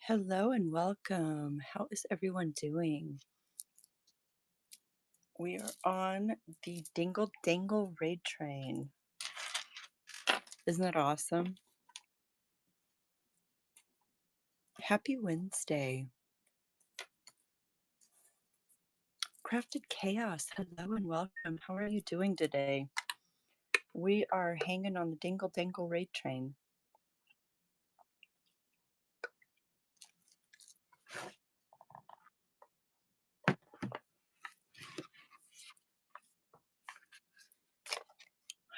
Hello and welcome. How is everyone doing? We are on the Dingle Dangle raid train. Isn't that awesome? Happy Wednesday. Crafted Chaos. Hello and welcome. How are you doing today? We are hanging on the Dingle Dangle raid train.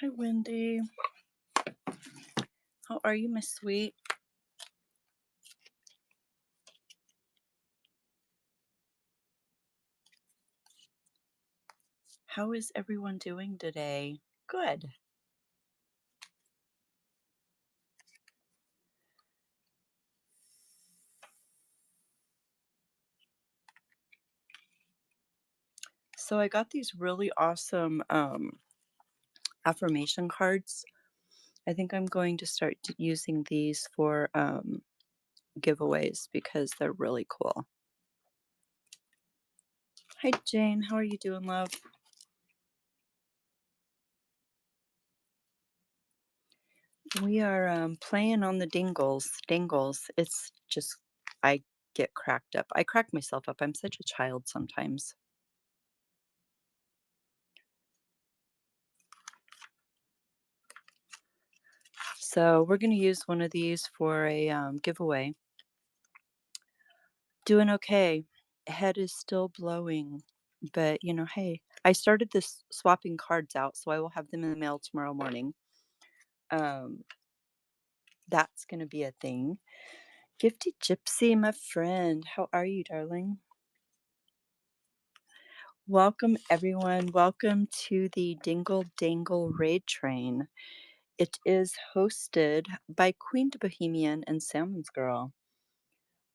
Hi, Wendy. How are you, Miss Sweet? How is everyone doing today? Good. So I got these really awesome affirmation cards. I think I'm going to start using these for giveaways because they're really cool. Hi, Jane. How are you doing, love? We are playing on the Dingles. It's just, I get cracked up. I crack myself up. I'm such a child sometimes. So we're going to use one of these for a giveaway. Doing okay. Head is still blowing. But, hey, I started this swapping cards out, so I will have them in the mail tomorrow morning. That's going to be a thing. Gifty Gypsy, my friend. How are you, darling? Welcome, everyone. Welcome to the Dingle Dangle Raid Train. It is hosted by Queen to Bohemian and Salmon's Girl.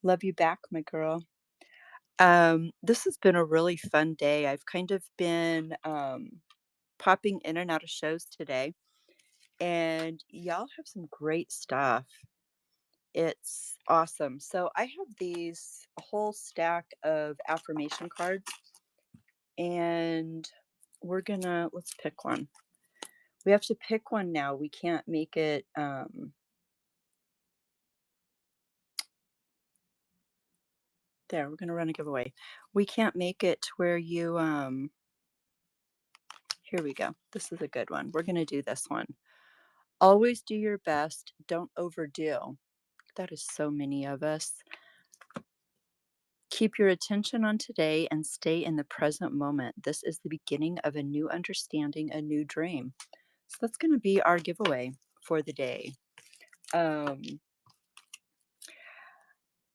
Love you back, my girl. This has been a really fun day. I've kind of been popping in and out of shows today, and y'all have some great stuff. It's awesome. So I have these a whole stack of affirmation cards, and let's pick one. We have to pick one now. We can't make it there, we're gonna run a giveaway. We can't make it where you here we go. This is a good one. We're gonna do this one. Always do your best, don't overdo. That is so many of us. Keep your attention on today and stay in the present moment. This is the beginning of a new understanding, a new dream. So that's going to be our giveaway for the day.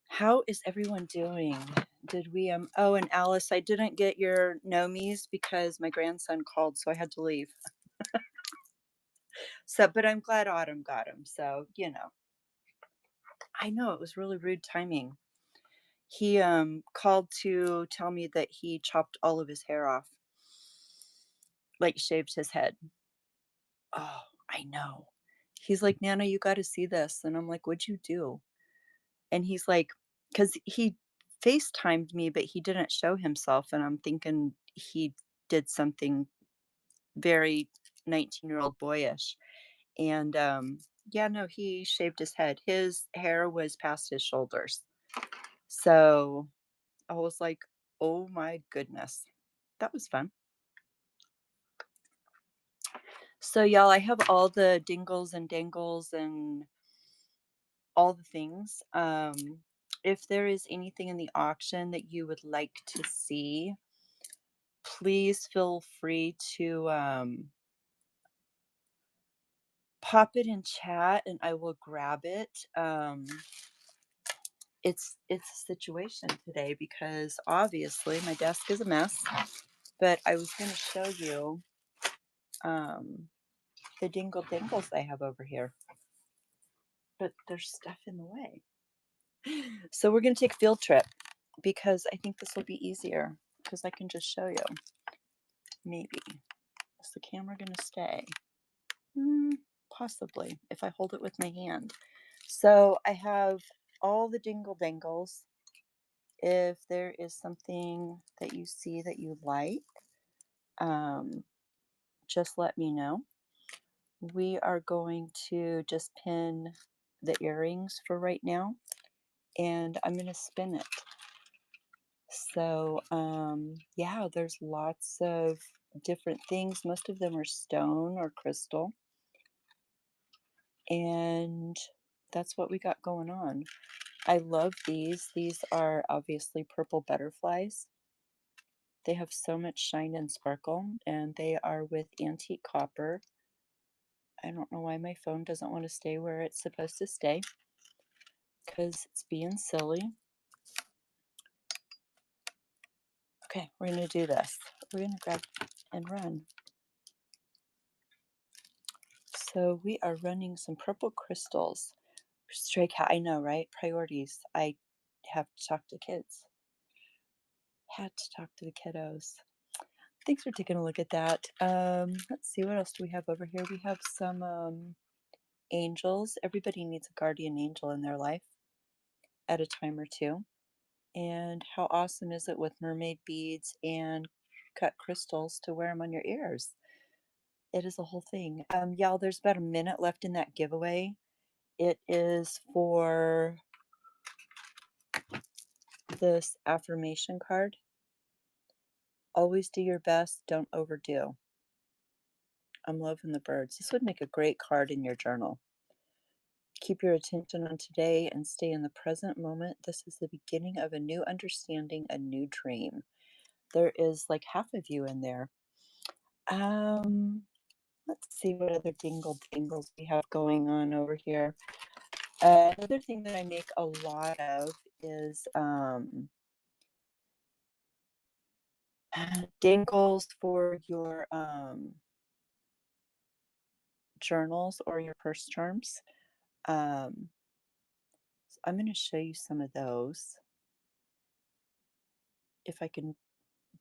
How is everyone doing? Did we oh, and Alice, I didn't get your nomies because my grandson called, so I had to leave. So, but I'm glad Autumn got him. So, I know it was really rude timing. He called to tell me that he chopped all of his hair off, like shaved his head. Oh, I know. He's like, Nana, you got to see this. And I'm like, what'd you do? And he's like, because he FaceTimed me, but he didn't show himself. And I'm thinking he did something very 19-year-old boyish. And yeah, no, he shaved his head. His hair was past his shoulders. So I was like, oh my goodness. That was fun. So, y'all, I have all the dingles and dangles and all the things. If there is anything in the auction that you would like to see, please feel free to pop it in chat and I will grab it. It's a situation today because obviously my desk is a mess, but I was going to show you the dingle dingles I have over here, but there's stuff in the way. So we're going to take a field trip because I think this will be easier because I can just show you. Maybe. Is the camera going to stay? Possibly, if I hold it with my hand. So I have all the dingle dangles. If there is something that you see that you like, um, just let me know. We are going to just pin the earrings for right now, and I'm going to spin it. So, yeah, there's lots of different things. Most of them are stone or crystal, and that's what we got going on. I love these. These are obviously purple butterflies. They have so much shine and sparkle, and they are with antique copper. I don't know why my phone doesn't want to stay where it's supposed to stay, because it's being silly. Okay, we're going to do this. We're going to grab and run. So we are running some purple crystals. Stray cat, I know, right? Priorities. I have to talk to kids. Had to talk to the kiddos. Thanks for taking a look at that. Let's see, what else do we have over here? We have some angels. Everybody needs a guardian angel in their life at a time or two. And how awesome is it with mermaid beads and cut crystals to wear them on your ears? It is a whole thing. Y'all, there's about a minute left in that giveaway. It is for this affirmation card. Always do your best, don't overdo. I'm loving the birds. This would make a great card in your journal. Keep your attention on today and stay in the present moment. This is the beginning of a new understanding, a new dream. There is like half of you in there. Let's see what other dingle dingles we have going on over here. Another thing that I make a lot of is dingles for your journals or your purse charms. Um, so I'm going to show you some of those if I can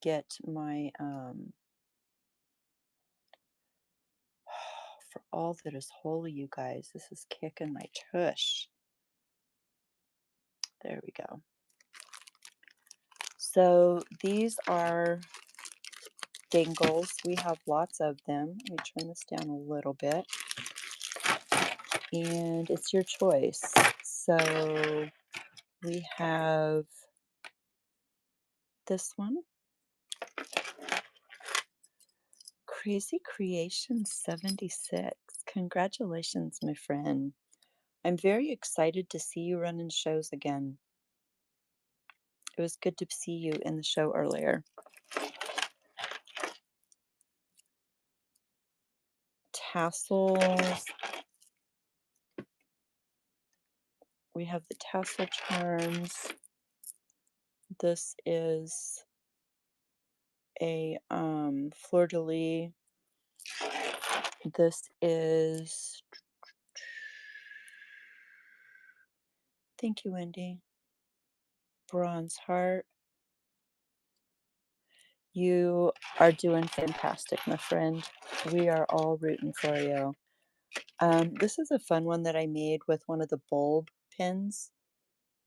get my for all that is holy, you guys. This is kicking my tush. There we go. So these are dingles. We have lots of them. Let me turn this down a little bit. And it's your choice. So we have this one. Crazy Creation 76. Congratulations, my friend. I'm very excited to see you running shows again. It was good to see you in the show earlier. Tassels. We have the tassel charms. This is a fleur-de-lis. This is, thank you, Wendy. Bronze heart. You are doing fantastic, my friend. We are all rooting for you. This is a fun one that I made with one of the bulb pins,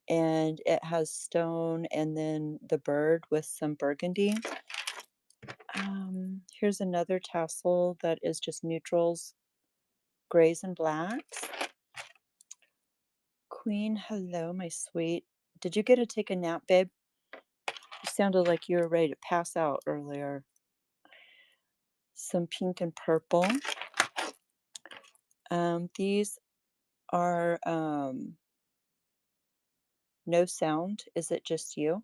and it has stone and then the bird with some burgundy. Here's another tassel that is just neutrals, grays and blacks. Queen, hello, my sweet. Did you get to take a nap, babe? You sounded like you were ready to pass out earlier. Some pink and purple. These are no sound. Is it just you?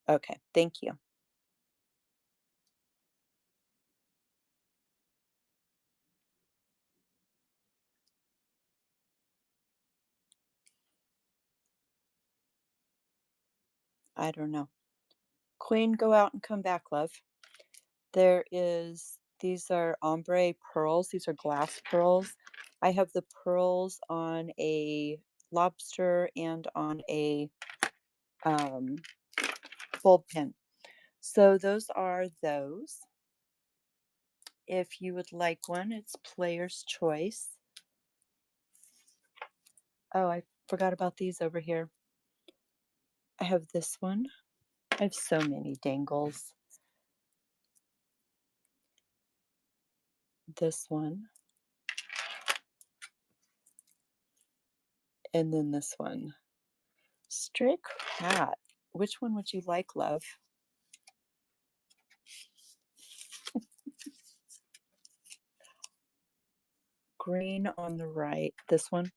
Okay, thank you. I don't know. Queen, go out and come back, love. These are ombre pearls. These are glass pearls. I have the pearls on a lobster and on a bulb pin. So those are those. If you would like one, it's player's choice. Oh, I forgot about these over here. I have this one. I have so many dangles. This one. And then this one. Stray cat. Which one would you like, love? Green on the right. This one.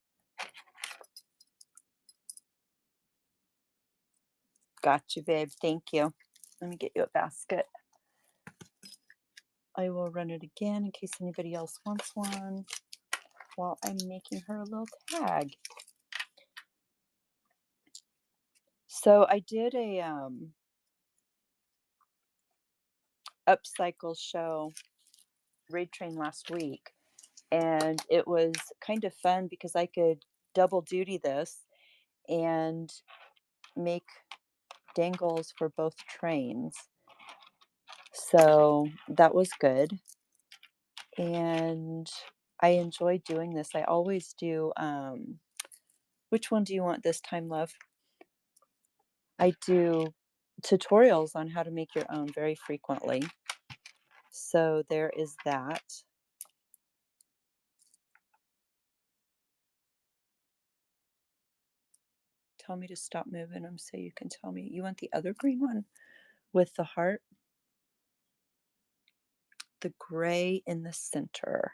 Got you, babe. Thank you. Let me get you a basket. I will run it again in case anybody else wants one while I'm making her a little tag. So I did a upcycle show raid train last week, and it was kind of fun because I could double duty this and make dangles for both trains. So that was good. And I enjoy doing this. I always do. Which one do you want this time, love? I do tutorials on how to make your own very frequently. So there is that. Tell me to stop moving them so you can tell me. You want the other green one with the heart? The gray in the center.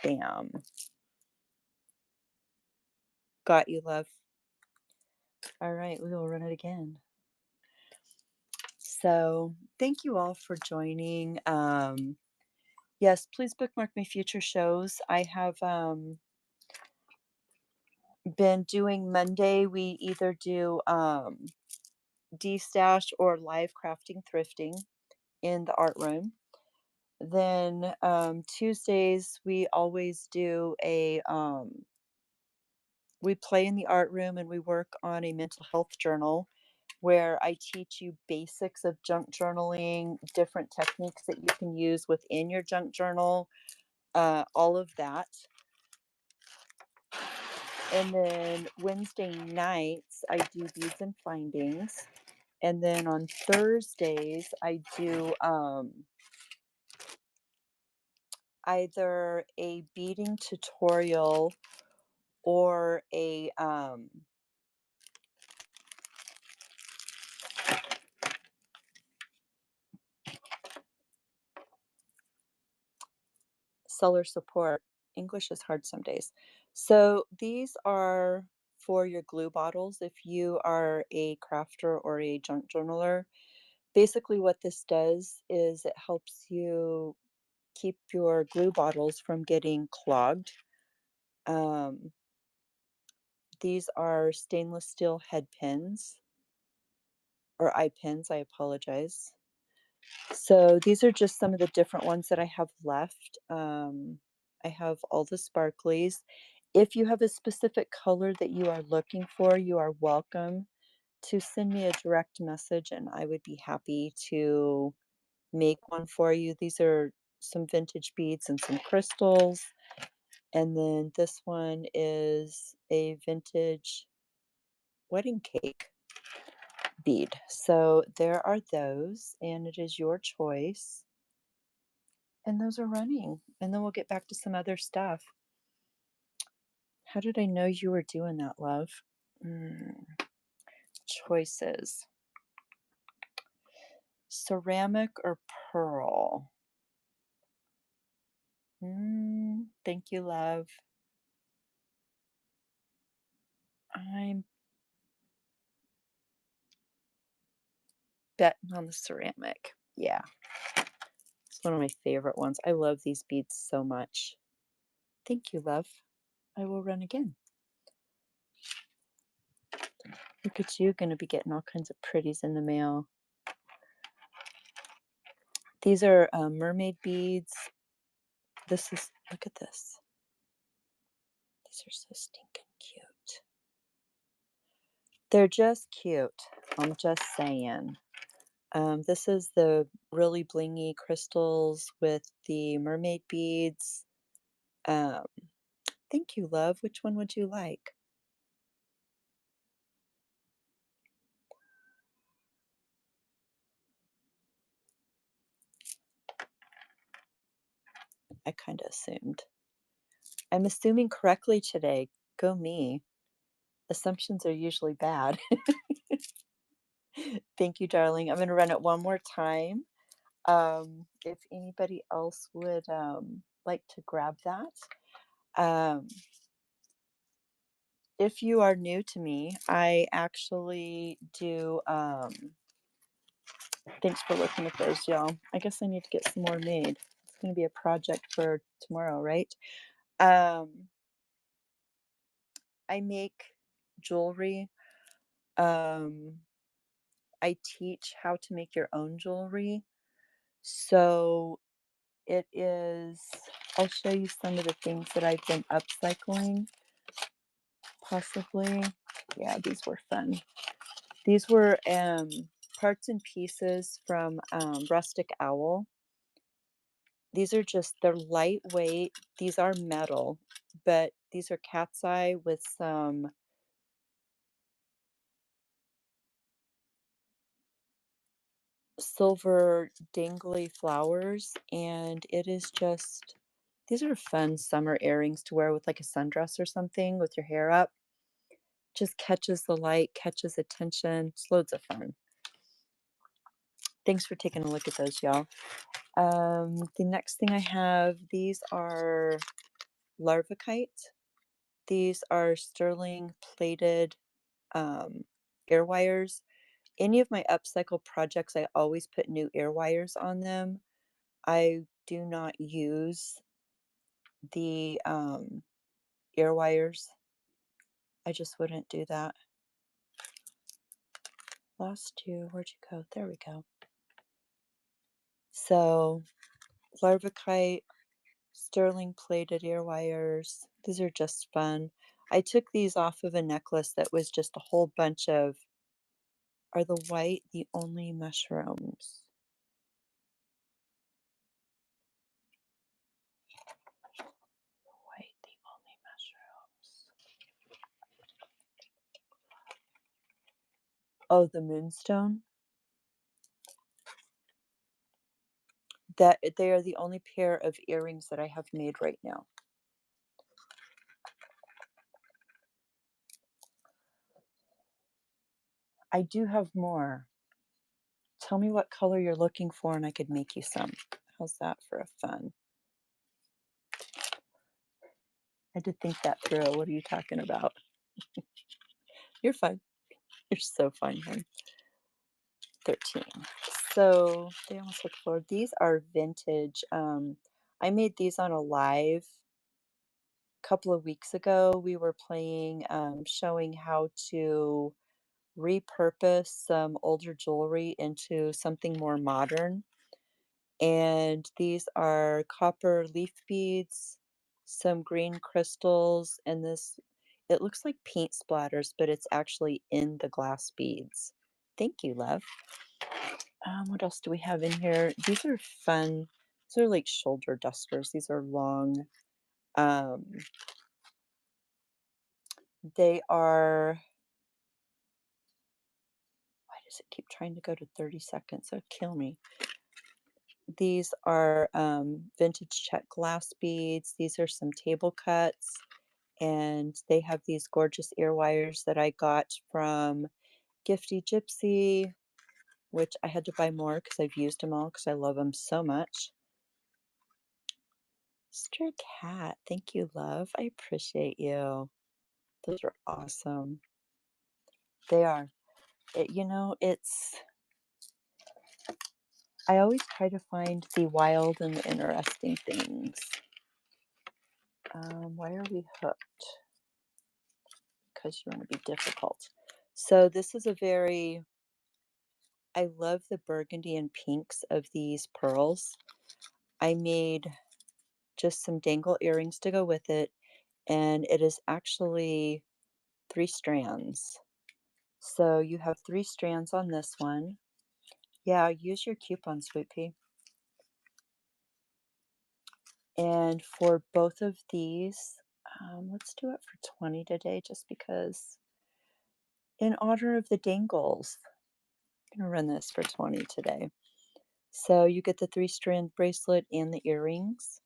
Bam. Got you, love. All right, we will run it again. So thank you all for joining. Yes, please bookmark my future shows. I have been doing Monday. We either do D-stash or live crafting thrifting in the art room. Then Tuesdays we always do we play in the art room and we work on a mental health journal where I teach you basics of junk journaling, different techniques that you can use within your junk journal, all of that. And then Wednesday nights I do beads and findings. And then on Thursdays I do either a beading tutorial or a seller support. English is hard some days. So these are for your glue bottles if you are a crafter or a junk journaler. Basically what this does is it helps you keep your glue bottles from getting clogged. These are stainless steel head pins or eye pins, I apologize. So these are just some of the different ones that I have left. I have all the sparklies. If you have a specific color that you are looking for, you are welcome to send me a direct message and I would be happy to make one for you. These are some vintage beads and some crystals. And then this one is a vintage wedding cake bead. So there are those, and it is your choice. And those are running. And then we'll get back to some other stuff. How did I know you were doing that, love? Choices. Ceramic or pearl? Thank you, love. I'm betting on the ceramic. Yeah. It's one of my favorite ones. I love these beads so much. Thank you, love. I will run again. Look at you, going to be getting all kinds of pretties in the mail. These are mermaid beads. This is, look at this. These are so stinking cute. They're just cute. I'm just saying. This is the really blingy crystals with the mermaid beads. Um, thank you, love. Which one would you like? I kind of assumed. I'm assuming correctly today. Go me. Assumptions are usually bad. Thank you, darling. I'm going to run it one more time. If anybody else would like to grab that. Um, if you are new to me, I actually do. Thanks for looking at those, y'all. I guess I need to get some more made. It's going to be a project for tomorrow, right? Um, I make jewelry. Um, I teach how to make your own jewelry. So it is, I'll show you some of the things that I've been upcycling, possibly. Yeah, these were fun. These were parts and pieces from Rustic Owl. These are just, they're lightweight. These are metal, but these are cat's eye with some silver dangly flowers. And it is just, these are fun summer earrings to wear with like a sundress or something with your hair up. Just catches the light, catches attention. It's loads of fun. Thanks for taking a look at those, y'all. The next thing I have, these are larvicite. These are sterling plated ear wires. Any of my upcycle projects, I always put new ear wires on them. I do not use the ear wires. I just wouldn't do that. Lost you. Where'd you go? There we go. So, larvicite, sterling plated ear wires. These are just fun. I took these off of a necklace that was just a whole bunch of, are the white the only mushrooms? White the only mushrooms. Oh, the moonstone? That they are the only pair of earrings that I have made right now. I do have more. Tell me what color you're looking for and I could make you some. How's that for a fun? I had to think that through. What are you talking about? You're fine. You're so fine, hon. 13. So they almost look for these are vintage. I made these on a live a couple of weeks ago. We were playing, showing how to repurpose some older jewelry into something more modern. And these are copper leaf beads, some green crystals, and this, it looks like paint splatters, but it's actually in the glass beads. Thank you, love. What else do we have in here? These are fun. These are like shoulder dusters. These are long. Um, they are, why does it keep trying to go to 30 seconds? It'll kill me. These are vintage check glass beads. These are some table cuts. And they have these gorgeous ear wires that I got from Gifty Gypsy, which I had to buy more because I've used them all because I love them so much. Stray Cat, thank you, love. I appreciate you. Those are awesome. They are. It's, I always try to find the wild and the interesting things. Why are we hooked? Because you want to be difficult. So this is a very, I love the burgundy and pinks of these pearls. I made just some dangle earrings to go with it, and it is actually 3 strands. So you have 3 strands on this one, Yeah, use your coupon, Sweet Pea. And for both of these, let's do it for 20 today just because in honor of the Dangles. I'm gonna run this for 20 today. So you get the 3-strand bracelet and the earrings.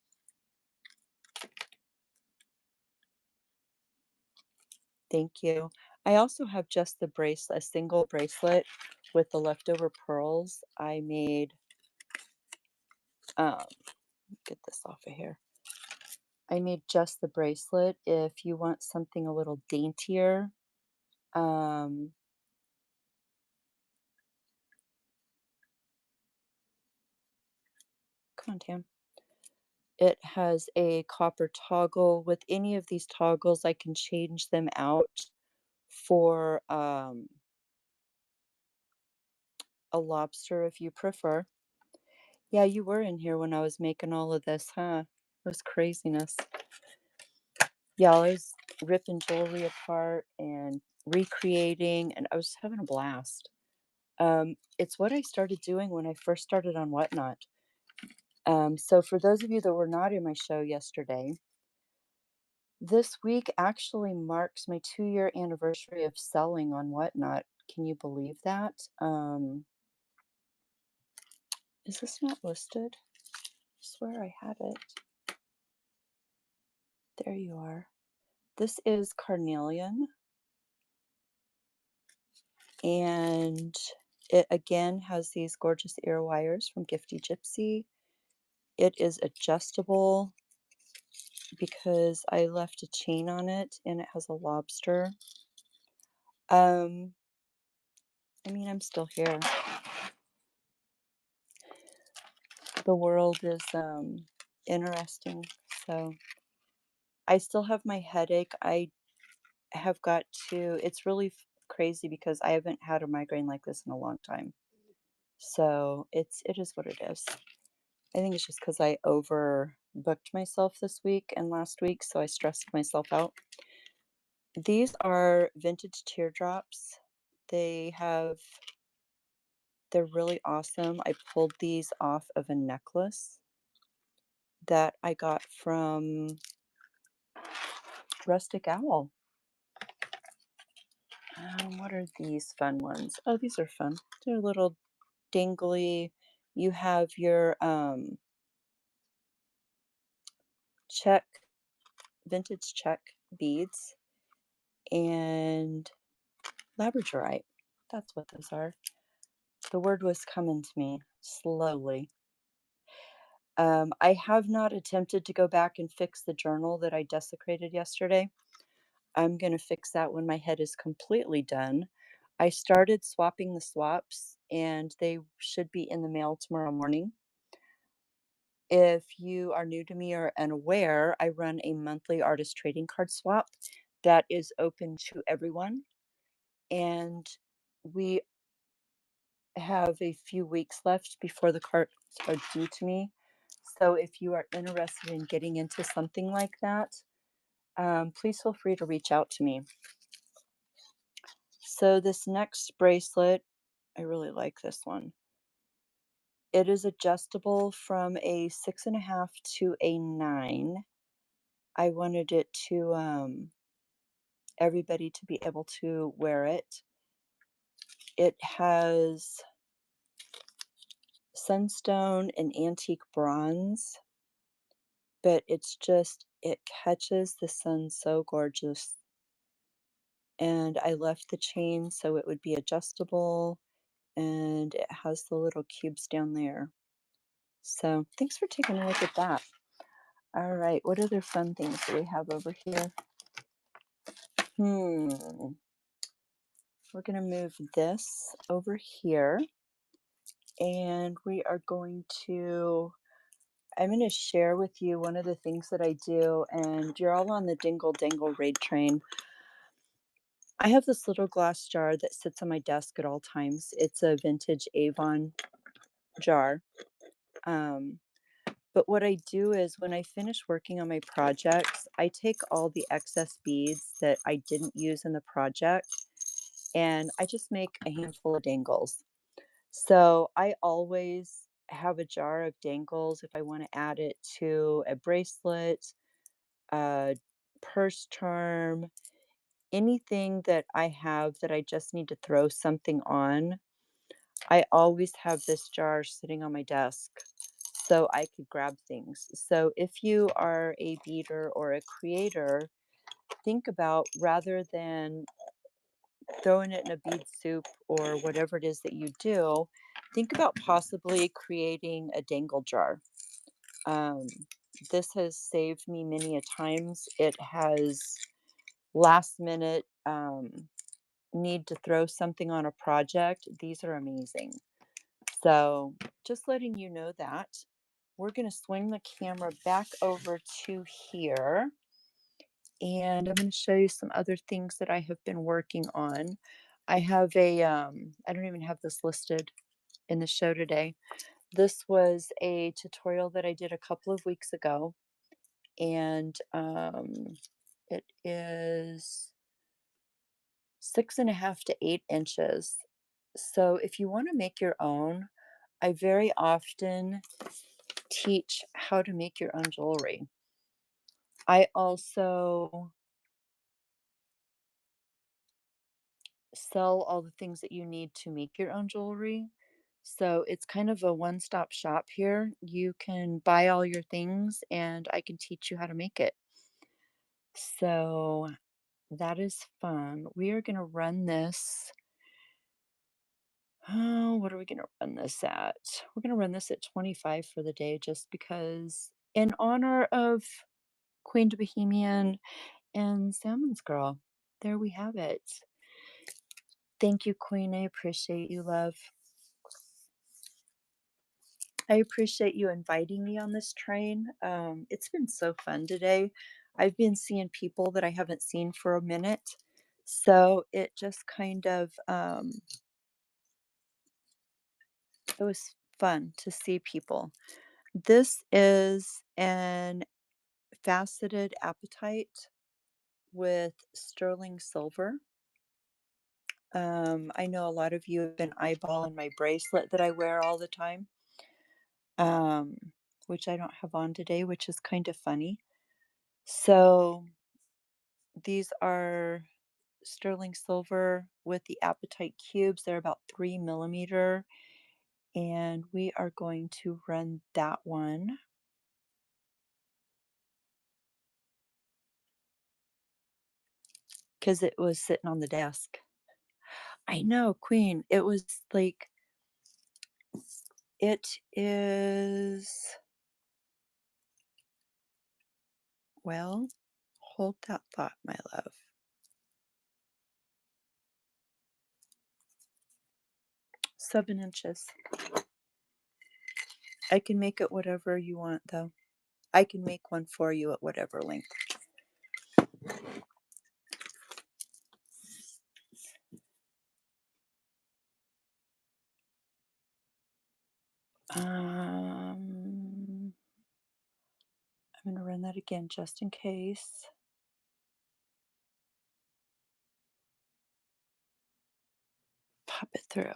Thank you. I also have just the bracelet, a single bracelet with the leftover pearls. I made, um, get this off of here. I made just the bracelet. If you want something a little daintier, um, come on, Tam. It has a copper toggle. With any of these toggles, I can change them out for a lobster if you prefer. Yeah, you were in here when I was making all of this, huh? It was craziness. Yeah, I was ripping jewelry apart and recreating, and I was having a blast. It's what I started doing when I first started on Whatnot. So for those of you that were not in my show yesterday, this week actually marks my 2-year anniversary of selling on Whatnot. Can you believe that? Is this not listed? I swear I had it. There you are. This is Carnelian, and it again has these gorgeous ear wires from Gifty Gypsy. It is adjustable because I left a chain on it and it has a lobster. Um, I mean, I'm still here. The world is interesting. So I still have my headache. I have got to, it's really crazy because I haven't had a migraine like this in a long time. So it is what it is. I think it's just because I overbooked myself this week and last week, so I stressed myself out. These are vintage teardrops. They have, they're really awesome. I pulled these off of a necklace that I got from Rustic Owl. What are these fun ones? Oh, these are fun. They're little dingly. You have your check, vintage check beads and labradorite. That's what those are. The word was coming to me slowly. I have not attempted to go back and fix the journal that I desecrated yesterday. I'm going to fix that when my head is completely done. I started swapping the swaps and they should be in the mail tomorrow morning. If you are new to me or unaware, I run a monthly artist trading card swap that is open to everyone. And we have a few weeks left before the cards are due to me. So if you are interested in getting into something like that, please feel free to reach out to me. So this next bracelet, I really like this one. It is adjustable from a 6.5 to a 9. I wanted it to everybody to be able to wear it. It has sunstone and antique bronze, but it's just, it catches the sun so gorgeous. And I left the chain so it would be adjustable, and it has the little cubes down there. So thanks for taking a look at that. All right, what other fun things do we have over here? We're gonna move this over here, and we are going to, I'm going to share with you one of the things that I do, and you're all on the Dingle Dangle raid train. I have this little glass jar that sits on my desk at all times. It's a vintage Avon jar. But what I do is when I finish working on my projects, I take all the excess beads that I didn't use in the project and I just make a handful of dangles. So I always have a jar of dangles if I want to add it to a bracelet, a purse charm, anything that I have that I just need to throw something on. I always have this jar sitting on my desk so I could grab things. So if you are a beader or a creator, think about rather than throwing it in a bead soup or whatever it is that you do, think about possibly creating a dangle jar. Um, this has saved me many a times. It has last minute need to throw something on a project. These are amazing. So just letting you know that. We're going to swing the camera back over to here. And I'm going to show you some other things that I have been working on. I have I don't even have this listed in the show today. This was a tutorial that I did a couple of weeks ago, and it is 6.5 to 8 inches. So if you want to make your own, I very often teach how to make your own jewelry. I also sell all the things that you need to make your own jewelry. So it's kind of a one-stop shop here. You can buy all your things and I can teach you how to make it. So that is fun. We are going to run this. Oh, what are we going to run this at? We're going to run this at 25 for the day just because in honor of Queen to Bohemian and Salmon's Girl. There we have it. Thank you, Queen. I appreciate you, love. I appreciate you inviting me on this train. It's been so fun today. I've been seeing people that I haven't seen for a minute. So it just kind of, it was fun to see people. This is an faceted apatite with sterling silver. I know a lot of you have been eyeballing my bracelet that I wear all the time, um, which I don't have on today, which is kind of funny. So these are sterling silver with the apatite cubes. They're about 3 millimeter, and we are going to run that one. Because it was sitting on the desk. I know, Queen. It was like, it is, well, hold that thought, my love. 7 inches. I can make it whatever you want, though. I can make one for you at whatever length. I'm going to run that again just in case. Pop it through.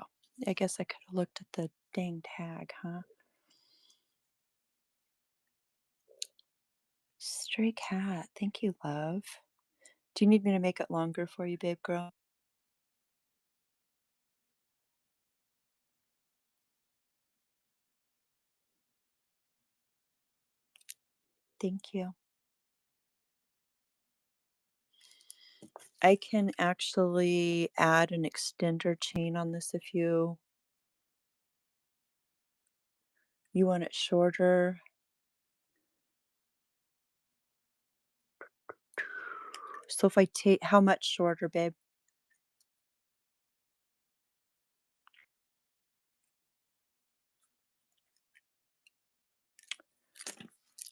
I guess I could have looked at the dang tag, huh? Stray cat. Thank you, love. Do you need me to make it longer for you, babe girl? Thank you. I can actually add an extender chain on this if you want it shorter. So if I take, how much shorter, babe?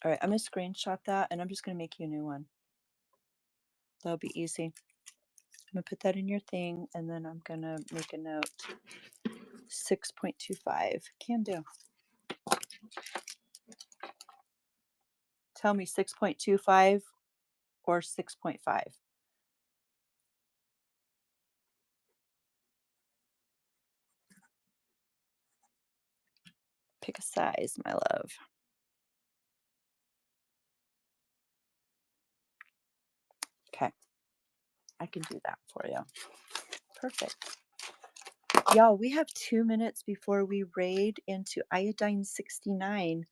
All right, I'm going to screenshot that and I'm just going to make you a new one. That'll be easy. I'm going to put that in your thing and then I'm going to make a note. 6.25. Can do. Tell me 6.25 or 6.5. Pick a size, my love. Okay, I can do that for you. Perfect. Y'all, we have 2 minutes before we raid into Iodine 69,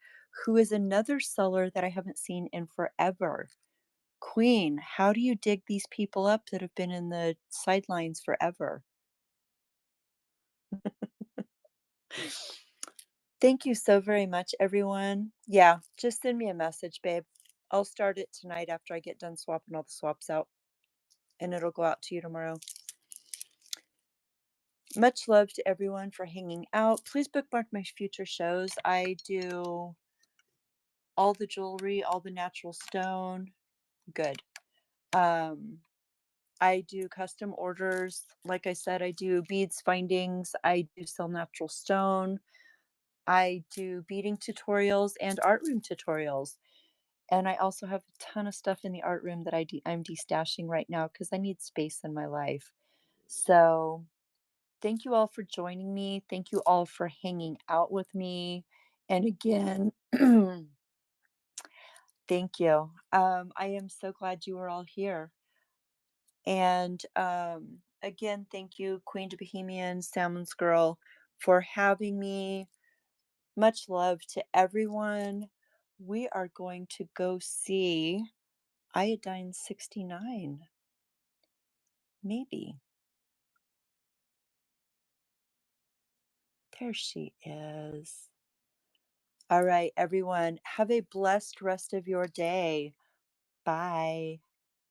who is another seller that I haven't seen in forever. Queen, how do you dig these people up that have been in the sidelines forever? Thank you so very much, everyone. Yeah, just send me a message, babe. I'll start it tonight after I get done swapping all the swaps out, and it'll go out to you tomorrow. Much love to everyone for hanging out. Please bookmark my future shows. I do all the jewelry, all the natural stone. Good. Um, I do custom orders. Like I said, I do beads findings. I do sell natural stone. I do beading tutorials and art room tutorials. And I also have a ton of stuff in the art room that I'm destashing right now because I need space in my life. So thank you all for joining me. Thank you all for hanging out with me. And again, thank you. I am so glad you are all here. And again, thank you, Queen to Bohemian, Salmon's Girl, for having me. Much love to everyone. We are going to go see Iodine 69. Maybe. There she is. All right, everyone. Have a blessed rest of your day. Bye.